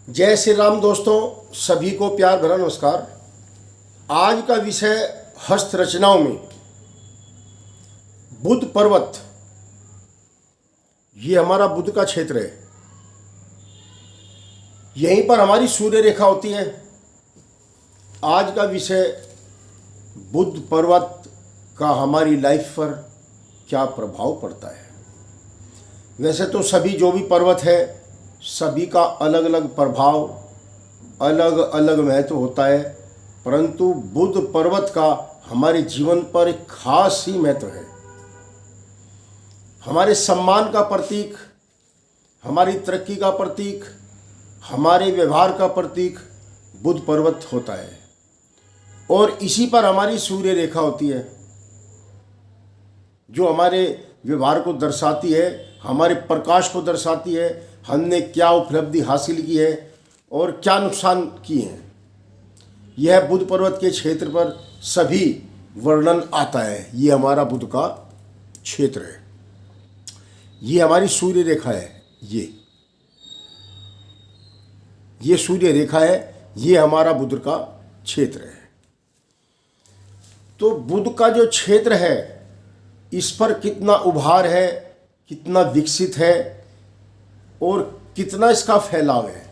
जय श्री राम दोस्तों, सभी को प्यार भरा नमस्कार। आज का विषय हस्त रचनाओं में बुध पर्वत। ये हमारा बुध का क्षेत्र है। यहीं पर हमारी सूर्य रेखा होती है। आज का विषय बुध पर्वत का हमारी लाइफ पर क्या प्रभाव पड़ता है। वैसे तो सभी जो भी पर्वत है सभी का अलग अलग प्रभाव, अलग अलग महत्व होता है, परंतु बुध पर्वत का हमारे जीवन पर एक खास ही महत्व है। हमारे सम्मान का प्रतीक, हमारी तरक्की का प्रतीक, हमारे व्यवहार का प्रतीक बुध पर्वत होता है और इसी पर हमारी सूर्य रेखा होती है जो हमारे व्यवहार को दर्शाती है, हमारे प्रकाश को दर्शाती है, हमने क्या उपलब्धि हासिल की है और क्या नुकसान किए हैं। यह बुध पर्वत के क्षेत्र पर सभी वर्णन आता है। ये हमारा बुध का क्षेत्र है, ये हमारी सूर्य रेखा है। ये सूर्य रेखा है, ये हमारा बुध का क्षेत्र है। तो बुध का जो क्षेत्र है इस पर कितना उभार है, कितना विकसित है और कितना इसका फैलाव है।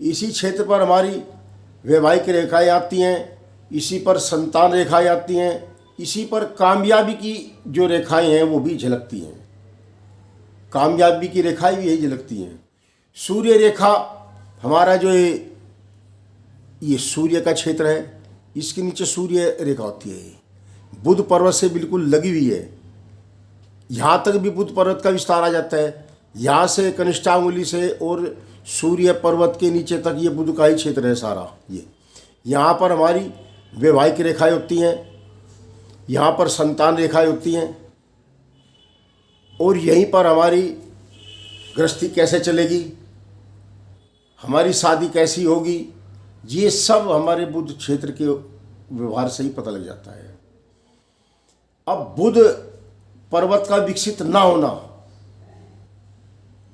इसी क्षेत्र पर हमारी वैवाहिक रेखाएं आती हैं, इसी पर संतान रेखाएं आती हैं, इसी पर कामयाबी की जो रेखाएं हैं वो भी झलकती हैं। कामयाबी की रेखाएं भी यही झलकती हैं। सूर्य रेखा हमारा जो ये सूर्य का क्षेत्र है, इसके नीचे सूर्य रेखा होती है। बुध पर्वत से बिल्कुल लगी हुई है। यहाँ तक भी बुध पर्वत का विस्तार आ जाता है। यहाँ से कनिष्ठांगुली से और सूर्य पर्वत के नीचे तक ये बुध का ही क्षेत्र है सारा। ये यहाँ पर हमारी वैवाहिक रेखाएं होती हैं, यहाँ पर संतान रेखाएं होती हैं और यहीं पर हमारी गृहस्थी कैसे चलेगी, हमारी शादी कैसी होगी, ये सब हमारे बुध क्षेत्र के व्यवहार से ही पता लग जाता है। अब बुध पर्वत का विकसित ना होना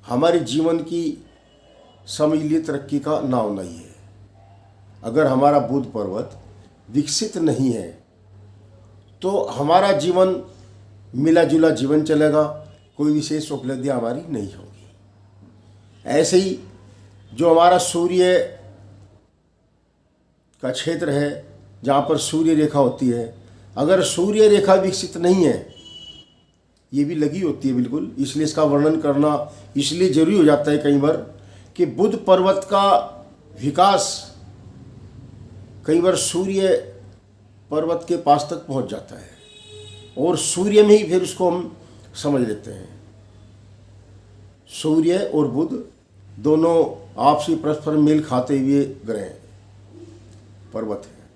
हमारे जीवन की समझ लीजिए तरक्की का ना होना ही है। अगर हमारा बुध पर्वत विकसित नहीं है तो हमारा जीवन मिला जुला जीवन चलेगा, कोई विशेष उपलब्धियां हमारी नहीं होगी। ऐसे ही जो हमारा सूर्य का क्षेत्र है जहाँ पर सूर्य रेखा होती है, अगर सूर्य रेखा विकसित नहीं है, ये भी लगी होती है बिल्कुल, इसलिए इसका वर्णन करना इसलिए जरूरी हो जाता है कई बार कि बुध पर्वत का विकास कई बार सूर्य पर्वत के पास तक पहुंच जाता है और सूर्य में ही फिर उसको हम समझ लेते हैं। सूर्य और बुध दोनों आपसी परस्पर मेल खाते हुए ग्रह पर्वत हैं।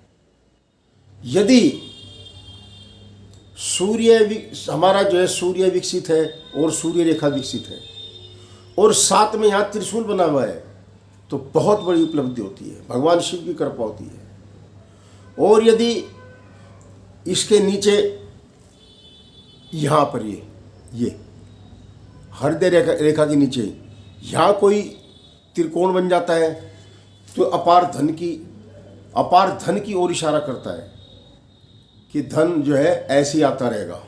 यदि सूर्य हमारा जो है सूर्य विकसित है और सूर्य रेखा विकसित है और साथ में यहाँ त्रिशूल बना हुआ है तो बहुत बड़ी उपलब्धि होती है, भगवान शिव की कृपा होती है। और यदि इसके नीचे यहाँ पर ये हृदय रेखा के नीचे यहाँ कोई त्रिकोण बन जाता है तो अपार धन की ओर इशारा करता है कि धन जो है ऐसे ही आता रहेगा,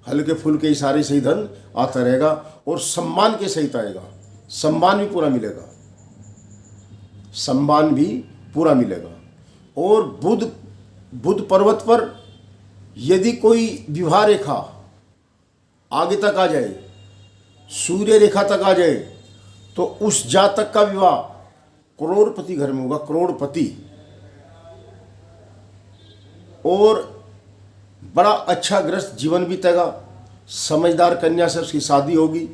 हल्के फुल्के इशारे से ही धन आता रहेगा और सम्मान के सहित आएगा। सम्मान भी पूरा मिलेगा। और बुध पर्वत पर यदि कोई विवाह रेखा आगे तक आ जाए, सूर्य रेखा तक आ जाए, तो उस जातक का विवाह करोड़पति घर में होगा, करोड़पति, और बड़ा अच्छा गृहस्थ जीवन बीतेगा। समझदार कन्या से उसकी शादी होगी।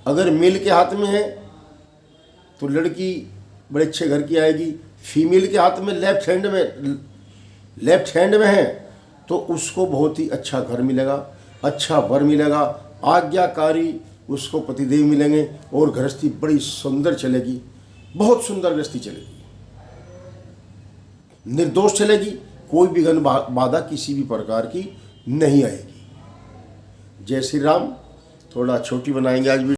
अगर मेल के हाथ में है तो लड़की बड़े अच्छे घर की आएगी। फीमेल के हाथ में लेफ्ट हैंड में है तो उसको बहुत ही अच्छा घर मिलेगा, अच्छा वर मिलेगा, आज्ञाकारी उसको पतिदेव मिलेंगे और गृहस्थी बड़ी सुंदर चलेगी, बहुत सुंदर गृहस्थी चलेगी, निर्दोष चलेगी, कोई विघ्न बाधा किसी भी प्रकार की नहीं आएगी। जय श्री राम। थोड़ा छोटी बनाएंगे आज भी।